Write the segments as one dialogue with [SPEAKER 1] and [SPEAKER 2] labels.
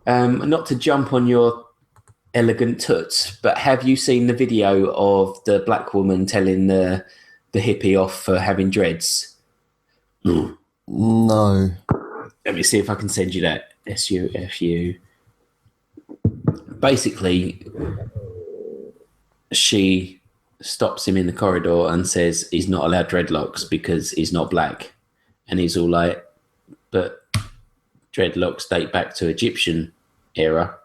[SPEAKER 1] Not to jump on your elegant toots, but have you seen the video of the black woman telling the hippie off for having dreads?
[SPEAKER 2] No.
[SPEAKER 1] Let me see if I can send you that. SUFU. Basically, she stops him in the corridor and says he's not allowed dreadlocks because he's not black. And he's all like, but dreadlocks date back to Egyptian era.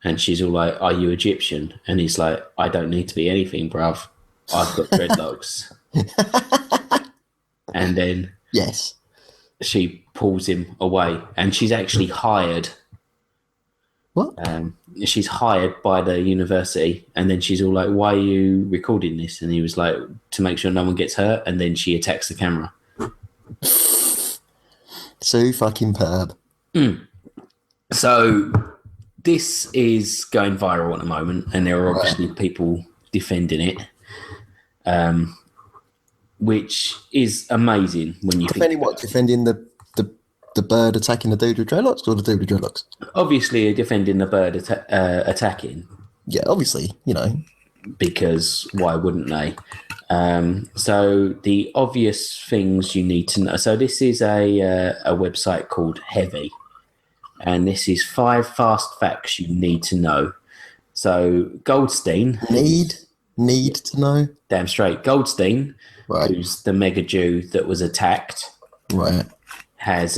[SPEAKER 1] And she's all like, are you Egyptian? And he's like, I don't need to be anything, bruv. I've got dreadlocks. And then
[SPEAKER 2] Yes.
[SPEAKER 1] she pulls him away. And she's actually hired.
[SPEAKER 2] What?
[SPEAKER 1] She's hired by the university. And then she's all like, why are you recording this? And he was like, to make sure no one gets hurt. And then she attacks the camera.
[SPEAKER 2] So fucking perb.
[SPEAKER 1] So this is going viral at the moment, and there are obviously people defending it, which is amazing when you
[SPEAKER 2] Defending
[SPEAKER 1] think
[SPEAKER 2] what? Defending the bird attacking the dude with dreadlocks or the dude with dreadlocks?
[SPEAKER 1] obviously defending the bird attacking,
[SPEAKER 2] Yeah, obviously,
[SPEAKER 1] because why wouldn't they? So the obvious things you need to know. So this is a website called Heavy. And this is 5 fast facts you need to know. So Goldstein...
[SPEAKER 2] Need to know?
[SPEAKER 1] Damn straight. Goldstein,
[SPEAKER 2] Right.
[SPEAKER 1] who's the mega Jew that was attacked,
[SPEAKER 2] Right.
[SPEAKER 1] has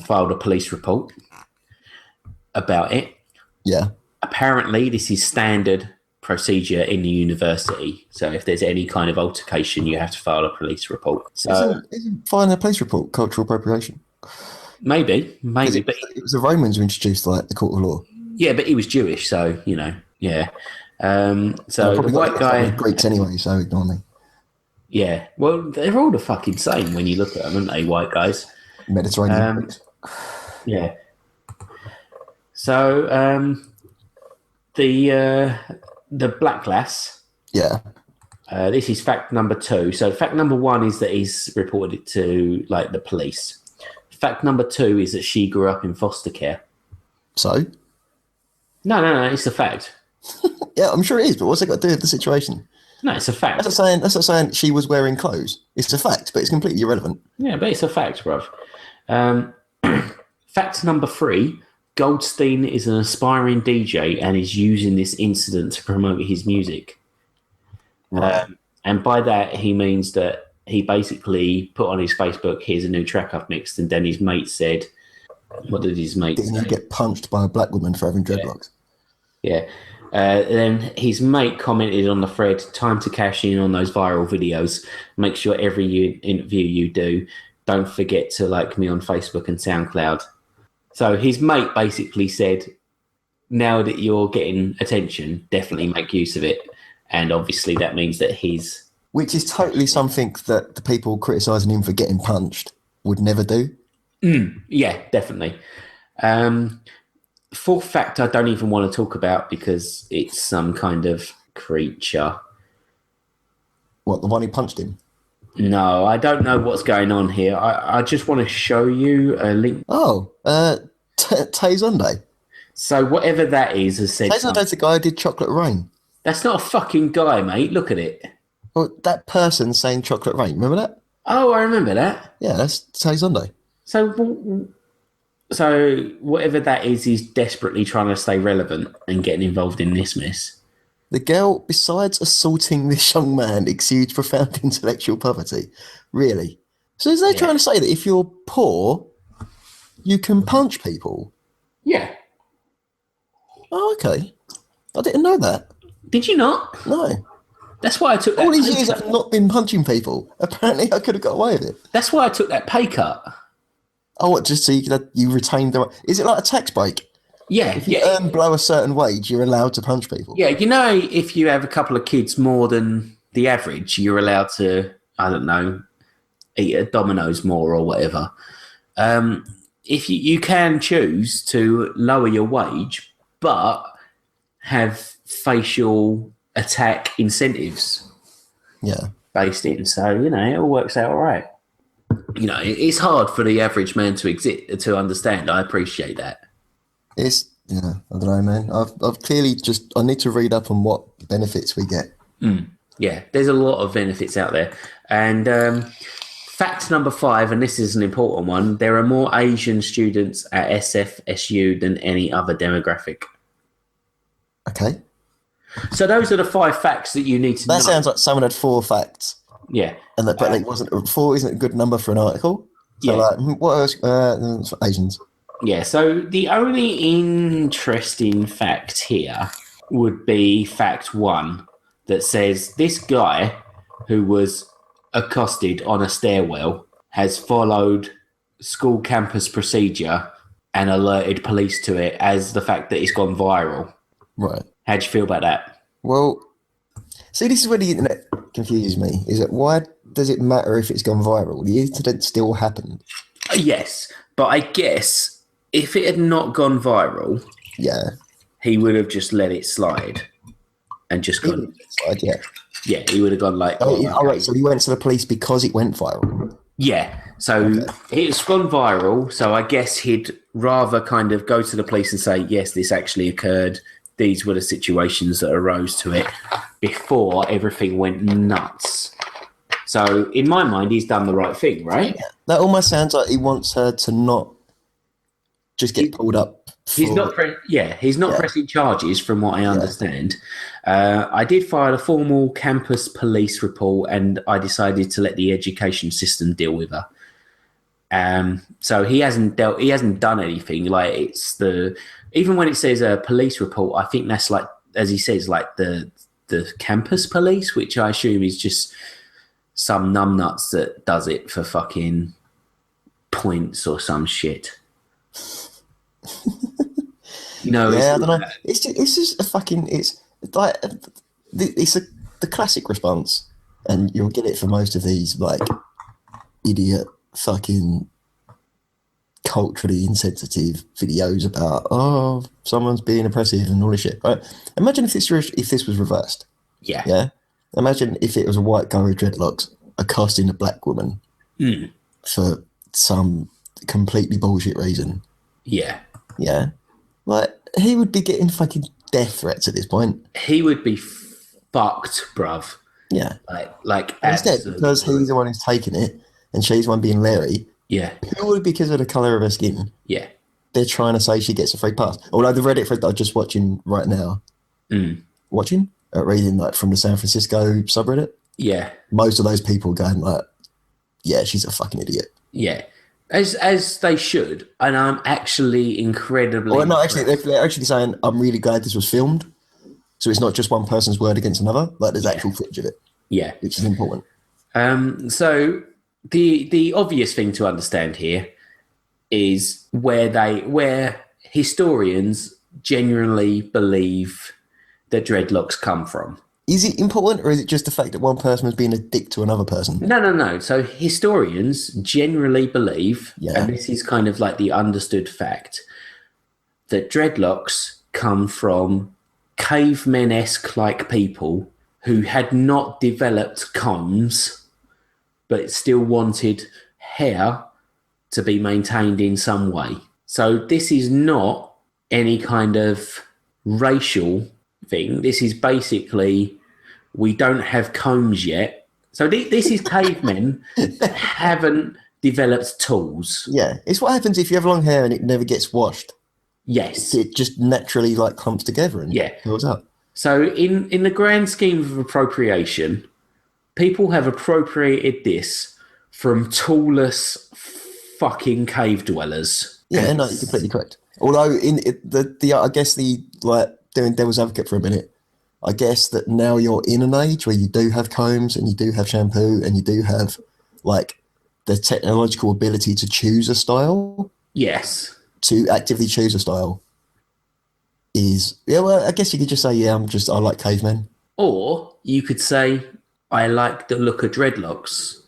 [SPEAKER 1] filed a police report about it.
[SPEAKER 2] Yeah.
[SPEAKER 1] Apparently, this is standard procedure in the university. So if there's any kind of altercation, you have to file a police report. So
[SPEAKER 2] Isn't filing a police report cultural appropriation?
[SPEAKER 1] maybe, but
[SPEAKER 2] It was the Romans who introduced the court of law.
[SPEAKER 1] yeah, but he was Jewish, so yeah. So the
[SPEAKER 2] Probably
[SPEAKER 1] white guy,
[SPEAKER 2] Greeks anyway, so ignore me.
[SPEAKER 1] yeah. Well, they're all the fucking same when you look at them, aren't they, white guys?
[SPEAKER 2] Mediterranean Greeks.
[SPEAKER 1] Yeah. So the black lass.
[SPEAKER 2] Yeah.
[SPEAKER 1] This is fact number 2. So fact number 1 is that he's reported it to the police. Fact number 2 is that she grew up in foster care.
[SPEAKER 2] So?
[SPEAKER 1] No, it's a fact.
[SPEAKER 2] Yeah, I'm sure it is, but what's it got to do with the situation?
[SPEAKER 1] No, it's a fact.
[SPEAKER 2] That's not saying she was wearing clothes. It's a fact, but it's completely irrelevant.
[SPEAKER 1] Yeah, but it's a fact, bruv. Fact number 3, Goldstein is an aspiring DJ and is using this incident to promote his music.
[SPEAKER 2] Right.
[SPEAKER 1] And by that, he means that he basically put on his Facebook, here's a new track I've mixed, and then his mate said, what did his mate
[SPEAKER 2] Didn't
[SPEAKER 1] say?
[SPEAKER 2] you get punched by a black woman for having dreadlocks?
[SPEAKER 1] Yeah. Then his mate commented on the thread, time to cash in on those viral videos. Make sure every interview you do, don't forget to like me on Facebook and SoundCloud. So his mate basically said, now that you're getting attention, definitely make use of it. And obviously that means that he's...
[SPEAKER 2] Which is totally something that the people criticising him for getting punched would never do.
[SPEAKER 1] Yeah, definitely. 4th fact I don't even want to talk about because it's some kind of creature.
[SPEAKER 2] What, the one who punched him?
[SPEAKER 1] No, I don't know what's going on here. I just want to show you a link.
[SPEAKER 2] Oh, Tay Sunday.
[SPEAKER 1] So whatever that is has said...
[SPEAKER 2] Tay Sunday's the guy who did Chocolate Rain.
[SPEAKER 1] That's not a fucking guy, mate. Look at it.
[SPEAKER 2] Well, that person saying Chocolate Rain, remember that?
[SPEAKER 1] Oh, I remember that.
[SPEAKER 2] Yeah, that's Tay Sunday.
[SPEAKER 1] So whatever that is, he's desperately trying to stay relevant and getting involved in this mess.
[SPEAKER 2] The girl, besides assaulting this young man, exudes profound intellectual poverty. Really? So is they trying to say that if you're poor, you can punch people?
[SPEAKER 1] Yeah.
[SPEAKER 2] Oh, okay. I didn't know that.
[SPEAKER 1] Did you not?
[SPEAKER 2] No.
[SPEAKER 1] That's why I took that
[SPEAKER 2] All these
[SPEAKER 1] pay
[SPEAKER 2] years
[SPEAKER 1] cut.
[SPEAKER 2] I've not been punching people. Apparently I could have got away with it.
[SPEAKER 1] That's why I took that pay cut.
[SPEAKER 2] Oh, what, just so you retained the right... Is it like a tax break?
[SPEAKER 1] Yeah,
[SPEAKER 2] If you earn below a certain wage, you're allowed to punch people?
[SPEAKER 1] Yeah, if you have a couple of kids more than the average, you're allowed to, I don't know, eat at Domino's more or whatever. If you can choose to lower your wage, but have facial attack incentives
[SPEAKER 2] Yeah.
[SPEAKER 1] based in. So, it all works out all right. You know, it's hard for the average man to understand. I appreciate that.
[SPEAKER 2] It's I don't know, man. I've clearly I need to read up on what benefits we get.
[SPEAKER 1] Yeah, there's a lot of benefits out there. And fact number 5, and this is an important one, there are more Asian students at SFSU than any other demographic.
[SPEAKER 2] Okay.
[SPEAKER 1] So those are the 5 facts that you need to know.
[SPEAKER 2] That sounds like someone had 4 facts.
[SPEAKER 1] Yeah.
[SPEAKER 2] And but it wasn't 4 isn't a good number for an article. So
[SPEAKER 1] Yeah.
[SPEAKER 2] what else? For Asians.
[SPEAKER 1] Yeah, so the only interesting fact here would be fact 1 that says this guy who was accosted on a stairwell has followed school campus procedure and alerted police to it as the fact that it's gone viral.
[SPEAKER 2] Right.
[SPEAKER 1] How do you feel about that?
[SPEAKER 2] Well, see, this is where the internet confuses me. Is that why does it matter if it's gone viral? The incident still happened.
[SPEAKER 1] Yes, but I guess if it had not gone viral, he would have just let it slide and just gone. Yeah, he would have gone like.
[SPEAKER 2] Right. So he went to the police because it went viral.
[SPEAKER 1] Yeah, so it's gone viral. So I guess he'd rather kind of go to the police and say, yes, this actually occurred. These were the situations that arose to it before everything went nuts. So in my mind, he's done the right thing, right?
[SPEAKER 2] Yeah. That almost sounds like he wants her to not just get pulled up.
[SPEAKER 1] He's not pressing charges, from what I understand. I did file a formal campus police report, and I decided to let the education system deal with her. So he hasn't done anything. Like even when it says a police report, I think that's like, as he says, like the campus police, which I assume is just some numbnuts that does it for fucking points or some shit. I don't know. It's just a fucking. It's like the classic response, and you'll get it for most of these like idiot fucking
[SPEAKER 2] culturally insensitive videos about someone's being oppressive and all this shit. Right? Imagine if this was reversed.
[SPEAKER 1] Yeah.
[SPEAKER 2] Yeah. Imagine if it was a white guy with dreadlocks accosting a black woman for some completely bullshit reason.
[SPEAKER 1] Yeah.
[SPEAKER 2] Yeah. Like, he would be getting fucking death threats at this point.
[SPEAKER 1] He would be fucked, bruv.
[SPEAKER 2] Yeah.
[SPEAKER 1] Like
[SPEAKER 2] instead, because he's the one who's taking it and she's the one being Larry.
[SPEAKER 1] Yeah.
[SPEAKER 2] Purely because of the colour of her skin.
[SPEAKER 1] Yeah.
[SPEAKER 2] They're trying to say she gets a free pass. Although the Reddit thread that I'm just watching right now, reading like from the San Francisco subreddit.
[SPEAKER 1] Yeah.
[SPEAKER 2] Most of those people going like, yeah, she's a fucking idiot.
[SPEAKER 1] Yeah. As they should. And I'm actually incredibly...
[SPEAKER 2] Well, no, actually, they're actually saying, I'm really glad this was filmed. So it's not just one person's word against another. Like, there's actual footage of it.
[SPEAKER 1] Yeah.
[SPEAKER 2] Which is important.
[SPEAKER 1] So the obvious thing to understand here is where historians genuinely believe the dreadlocks come from.
[SPEAKER 2] Is it important, or is it just the fact that one person was being a dick to another person?
[SPEAKER 1] No. So historians generally believe, and this is kind of like the understood fact, that dreadlocks come from cavemen-esque like people who had not developed combs, but still wanted hair to be maintained in some way. So this is not any kind of racial thing. This is basically, we don't have combs yet. So this is cavemen that haven't developed tools.
[SPEAKER 2] Yeah, it's what happens if you have long hair and it never gets washed.
[SPEAKER 1] Yes.
[SPEAKER 2] It just naturally like clumps together and fills up.
[SPEAKER 1] So in the grand scheme of appropriation, people have appropriated this from toolless fucking cave dwellers.
[SPEAKER 2] Yeah, no, you're completely correct. Although I guess doing devil's advocate for a minute, I guess that now you're in an age where you do have combs and you do have shampoo and you do have like the technological ability to choose a style.
[SPEAKER 1] Yes.
[SPEAKER 2] To actively choose a style is, I guess you could just say, I like cavemen.
[SPEAKER 1] Or you could say, I like the look of dreadlocks.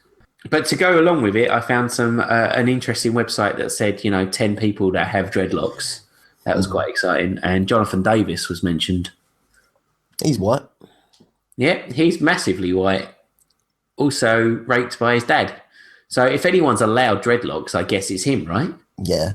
[SPEAKER 1] But to go along with it, I found an interesting website that said, 10 people that have dreadlocks. That was quite exciting. And Jonathan Davis was mentioned.
[SPEAKER 2] He's white.
[SPEAKER 1] Yeah, he's massively white. Also raped by his dad. So if anyone's allowed dreadlocks, I guess it's him, right?
[SPEAKER 2] Yeah.